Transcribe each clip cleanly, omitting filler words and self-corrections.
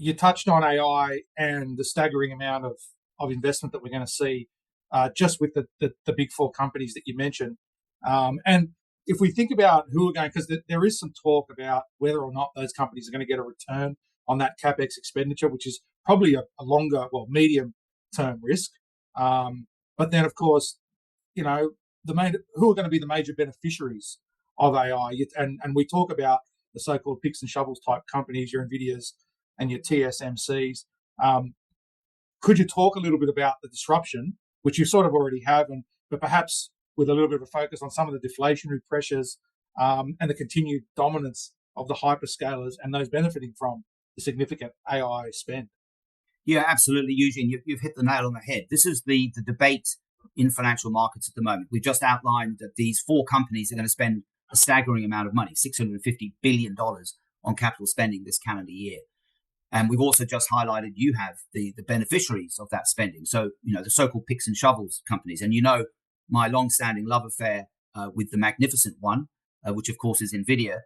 you touched on AI and the staggering amount of investment that we're going to see just with the big four companies that you mentioned. And if we think about who are going, because there is some talk about whether or not those companies are going to get a return on that CapEx expenditure, which is probably a longer, medium term risk. But then, of course, you know, who are going to be the major beneficiaries of AI? And we talk about the so-called picks and shovels type companies, your NVIDIAs and your TSMCs. Could you talk a little bit about the disruption, which you sort of already have, but perhaps with a little bit of a focus on some of the deflationary pressures and the continued dominance of the hyperscalers and those benefiting from the significant AI spend? Yeah, absolutely, Eugene. You've hit the nail on the head. This is the debate in financial markets at the moment. We've just outlined that these four companies are going to spend a staggering amount of money, $650 billion on capital spending this calendar year. And we've also just highlighted you have the beneficiaries of that spending. So, the so-called picks and shovels companies. And my long-standing love affair with the magnificent one, which of course is NVIDIA.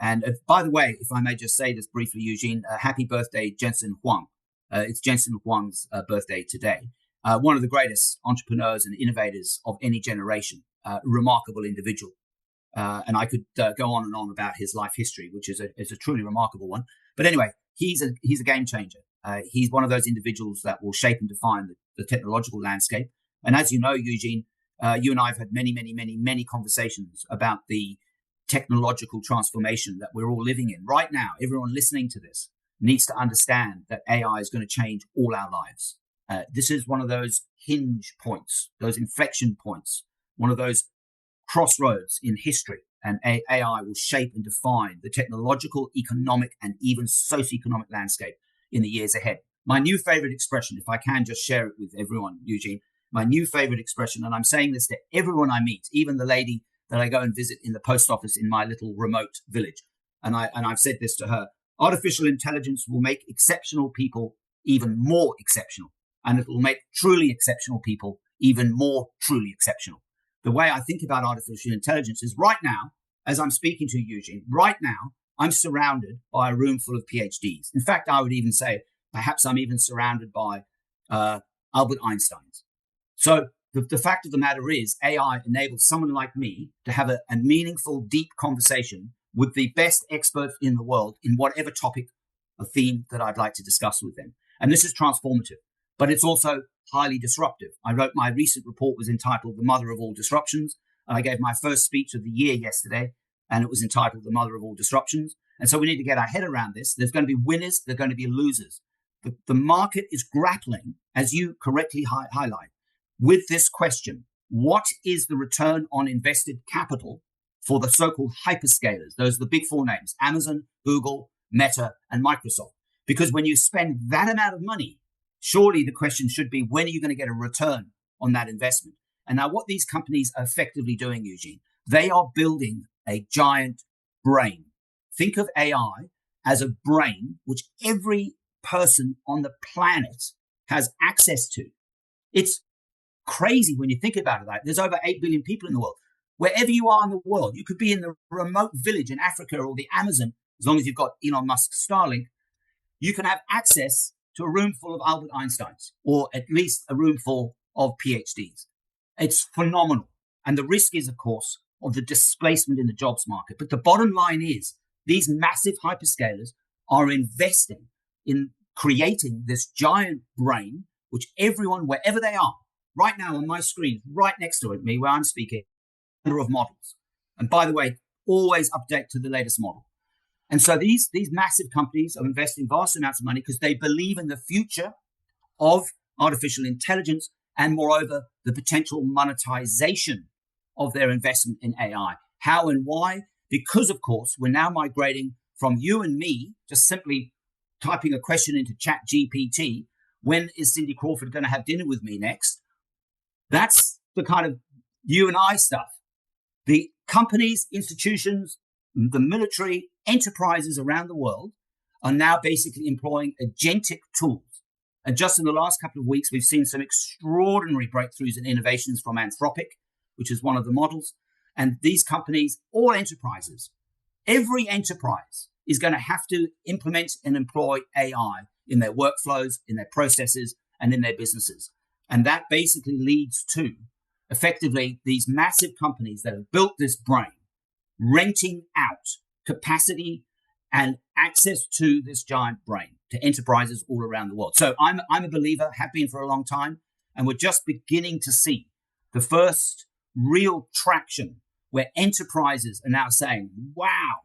And by the way, if I may just say this briefly, Eugene, happy birthday, Jensen Huang. It's Jensen Huang's birthday today. One of the greatest entrepreneurs and innovators of any generation, remarkable individual. And I could go on and on about his life history, which is a truly remarkable one. But anyway, he's a game changer. He's one of those individuals that will shape and define the technological landscape. And as you know, Eugene, you and I have had many, many, many, many conversations about the technological transformation that we're all living in right now. Everyone listening to this needs to understand that AI is going to change all our lives. This is one of those hinge points, those inflection points, one of those crossroads in history. And AI will shape and define the technological, economic, and even socioeconomic landscape in the years ahead. My new favorite expression, if I can just share it with everyone, Eugene, my new favorite expression, and I'm saying this to everyone I meet, even the lady that I go and visit in the post office in my little remote village. And I've said this to her: artificial intelligence will make exceptional people even more exceptional. And it will make truly exceptional people even more truly exceptional. The way I think about artificial intelligence is right now, as I'm speaking to you, Eugene, right now, I'm surrounded by a room full of PhDs. In fact, I would even say perhaps I'm even surrounded by Albert Einsteins. So the fact of the matter is AI enables someone like me to have a meaningful, deep conversation with the best experts in the world in whatever topic or theme that I'd like to discuss with them. And this is transformative, but it's also highly disruptive. I wrote my recent report was entitled The Mother of All Disruptions. I gave my first speech of the year yesterday, and it was entitled The Mother of All Disruptions. And so we need to get our head around this. There's going to be winners. There are going to be losers. The market is grappling, as you correctly highlight, with this question: what is the return on invested capital for the so-called hyperscalers? Those are the big four names: Amazon, Google, Meta, and Microsoft. Because when you spend that amount of money, surely the question should be, when are you going to get a return on that investment? And now what these companies are effectively doing, Eugene, they are building a giant brain. Think of AI as a brain which every person on the planet has access to. It's crazy when you think about it. There's over 8 billion people in the world. Wherever you are in the world, you could be in the remote village in Africa or the Amazon, as long as you've got Elon Musk's Starlink, you can have access to a room full of Albert Einsteins, or at least a room full of PhDs. It's phenomenal. And the risk is, of course, of the displacement in the jobs market. But the bottom line is these massive hyperscalers are investing in creating this giant brain, which everyone, wherever they are, right now on my screen, right next to me where I'm speaking, number of models. And by the way, always update to the latest model. And so these massive companies are investing vast amounts of money because they believe in the future of artificial intelligence and, moreover, the potential monetization of their investment in AI. How and why? Because, of course, we're now migrating from you and me just simply typing a question into ChatGPT, when is Cindy Crawford going to have dinner with me next? That's the kind of you and I stuff. The companies, institutions, the military, enterprises around the world are now basically employing agentic tools. And just in the last couple of weeks, we've seen some extraordinary breakthroughs and innovations from Anthropic, which is one of the models. And these companies, all enterprises, every enterprise is going to have to implement and employ AI in their workflows, in their processes, and in their businesses. And that basically leads to effectively these massive companies that have built this brain renting out capacity and access to this giant brain to enterprises all around the world. So I'm a believer, have been for a long time, and we're just beginning to see the first real traction where enterprises are now saying, wow,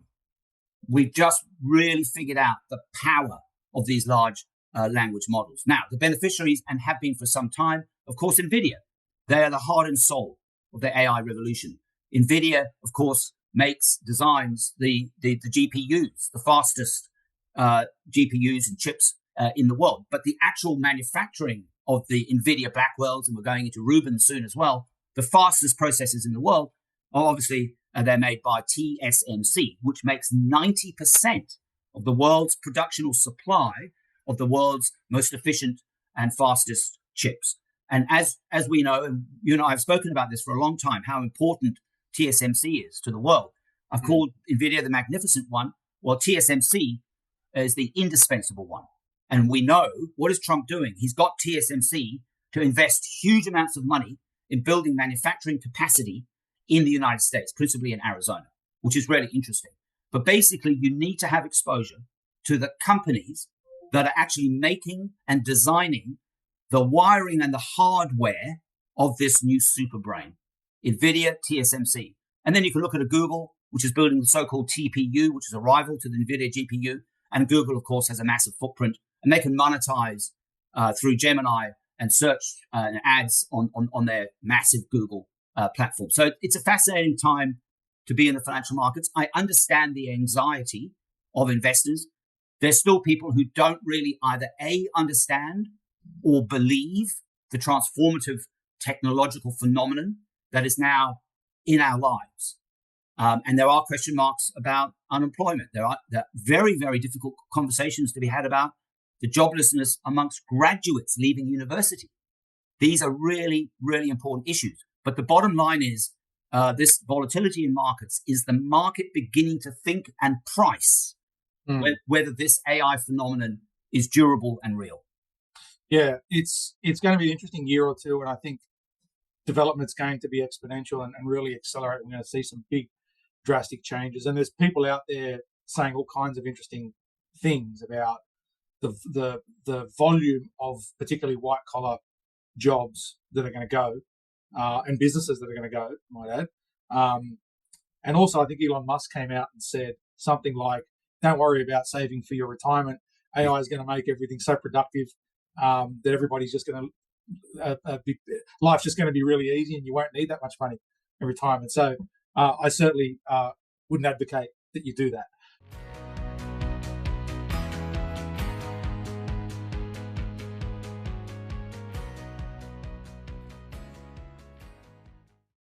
we've just really figured out the power of these large language models. Now, the beneficiaries, and have been for some time, of course, NVIDIA. They are the heart and soul of the AI revolution. NVIDIA, of course, designs the GPUs, the fastest GPUs and chips in the world. But the actual manufacturing of the NVIDIA Blackwells, and we're going into Rubin soon as well, the fastest processors in the world are obviously they're made by TSMC, which makes 90% of the world's production or supply of the world's most efficient and fastest chips. And as we know, and you and I have spoken about this for a long time, how important TSMC is to the world. I've called NVIDIA the magnificent one. Well, TSMC is the indispensable one. And we know, what is Trump doing? He's got TSMC to invest huge amounts of money in building manufacturing capacity in the United States, principally in Arizona, which is really interesting. But basically, you need to have exposure to the companies that are actually making and designing the wiring and the hardware of this new super brain. NVIDIA, TSMC. And then you can look at a Google, which is building the so-called TPU, which is a rival to the NVIDIA GPU. And Google, of course, has a massive footprint, and they can monetize through Gemini and search and ads on their massive Google platform. So it's a fascinating time to be in the financial markets. I understand the anxiety of investors. There's still people who don't really either A, understand or believe the transformative technological phenomenon that is now in our lives. And there are question marks about unemployment. There are very, very difficult conversations to be had about the joblessness amongst graduates leaving university. These are really, really important issues. But the bottom line is this volatility in markets is the market beginning to think and price whether this AI phenomenon is durable and real. Yeah, it's going to be an interesting year or two, and I think development's going to be exponential and really accelerate. We're going to see some big, drastic changes. And there's people out there saying all kinds of interesting things about the volume of particularly white collar jobs that are going to go, and businesses that are going to go, I might add. And also, I think Elon Musk came out and said something like, "Don't worry about saving for your retirement. AI is going to make everything so productive that everybody's just going to life's just going to be really easy, and you won't need that much money in retirement." So I certainly wouldn't advocate that you do that.